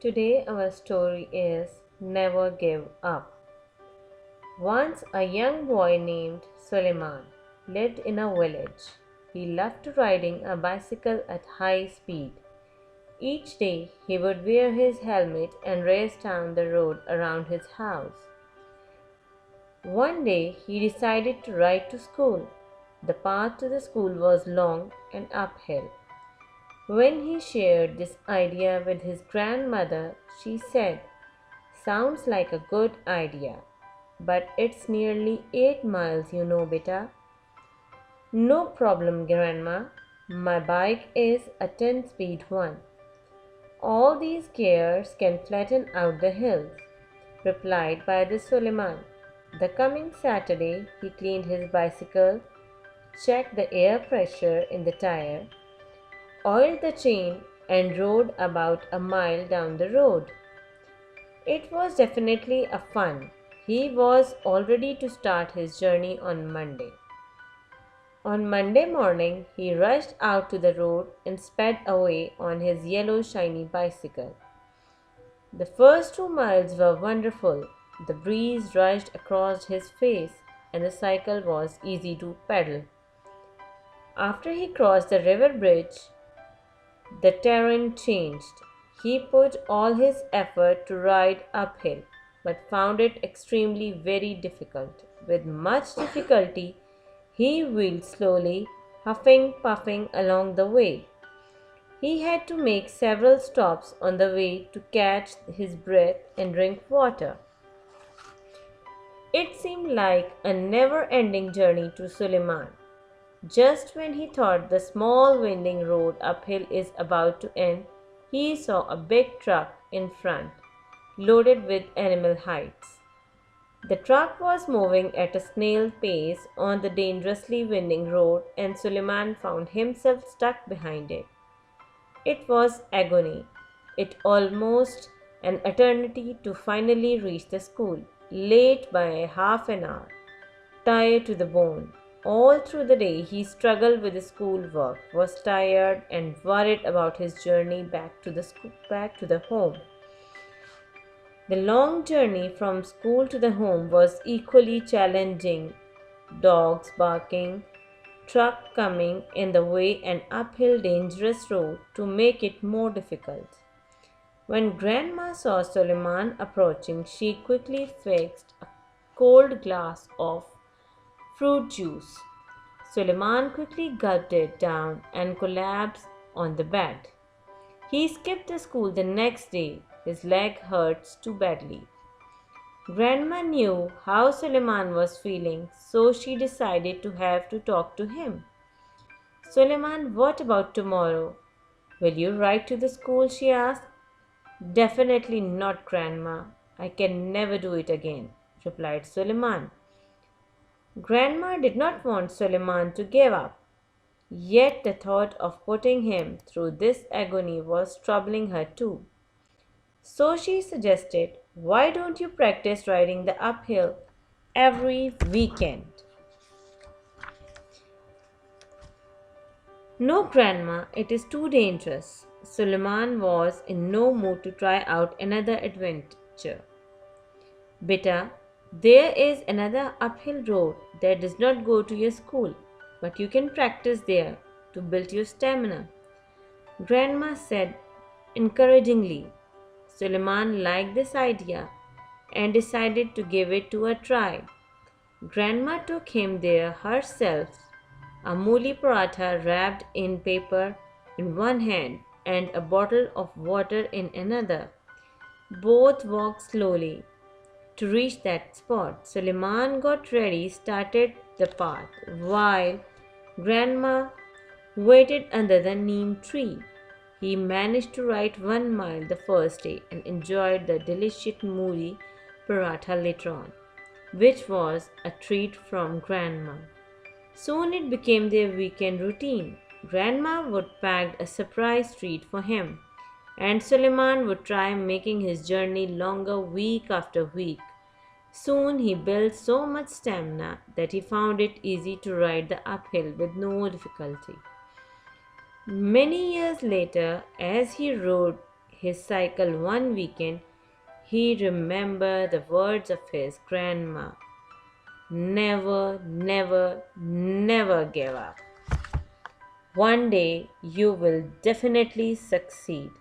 Today our story is Never Give Up. Once a young boy named Suleiman lived in a village. He loved riding a bicycle at high speed. Each day he would wear his helmet and race down the road around his house. One day he decided to ride to school. The path to the school was long and uphill. When he shared this idea with his grandmother, she said, "Sounds like a good idea, but it's nearly 8 miles, beta." "No problem, Grandma. My bike is a 10-speed one. All these gears can flatten out the hills," replied by the Suleiman. The coming Saturday, he cleaned his bicycle, checked the air pressure in the tire, oiled the chain, and rode about a mile down the road. It was definitely a fun. He was all ready to start his journey on Monday. On Monday morning, he rushed out to the road and sped away on his yellow shiny bicycle. The first 2 miles were wonderful. The breeze rushed across his face and the cycle was easy to pedal. After he crossed the river bridge, the terrain changed. He put all his effort to ride uphill, but found it extremely very difficult. With much difficulty, he wheeled slowly, puffing along the way. He had to make several stops on the way to catch his breath and drink water. It seemed like a never-ending journey to Suleiman. Just when he thought the small winding road uphill is about to end, he saw a big truck in front, loaded with animal hides. The truck was moving at a snail pace on the dangerously winding road, and Suleiman found himself stuck behind it. It was agony. It almost an eternity to finally reach the school, late by half an hour, tired to the bone. All through the day he struggled with his schoolwork, was tired and worried about his journey back to the home. The long journey from school to the home was equally challenging. Dogs barking, truck coming in the way, and uphill dangerous road to make it more difficult. When Grandma saw Suleiman approaching, she quickly fixed a cold glass of fruit juice. Suleiman quickly gulped it down and collapsed on the bed. He skipped the school the next day. His leg hurts too badly. Grandma knew how Suleiman was feeling, so she decided to have to talk to him. "Suleiman, what about tomorrow? Will you ride to the school?" she asked. "Definitely not, Grandma. I can never do it again," replied Suleiman. Grandma did not want Suleiman to give up, yet the thought of putting him through this agony was troubling her too. So she suggested, "Why don't you practice riding the uphill every weekend?" "No, Grandma, it is too dangerous." Suleiman was in no mood to try out another adventure. "Beta, there is another uphill road that does not go to your school, but you can practice there to build your stamina," Grandma said encouragingly. Suleiman liked this idea and decided to give it a try. Grandma took him there herself, a mooli paratha wrapped in paper in one hand and a bottle of water in another. Both walked slowly to reach that spot. Suleiman got ready, started the path, while Grandma waited under the neem tree. He managed to ride 1 mile the first day and enjoyed the delicious mooli paratha later on, which was a treat from Grandma. Soon it became their weekend routine. Grandma would pack a surprise treat for him, and Suleiman would try making his journey longer week after week. Soon he built so much stamina that he found it easy to ride the uphill with no difficulty. Many years later, as he rode his cycle one weekend, he remembered the words of his grandma. Never, never, never give up. One day you will definitely succeed.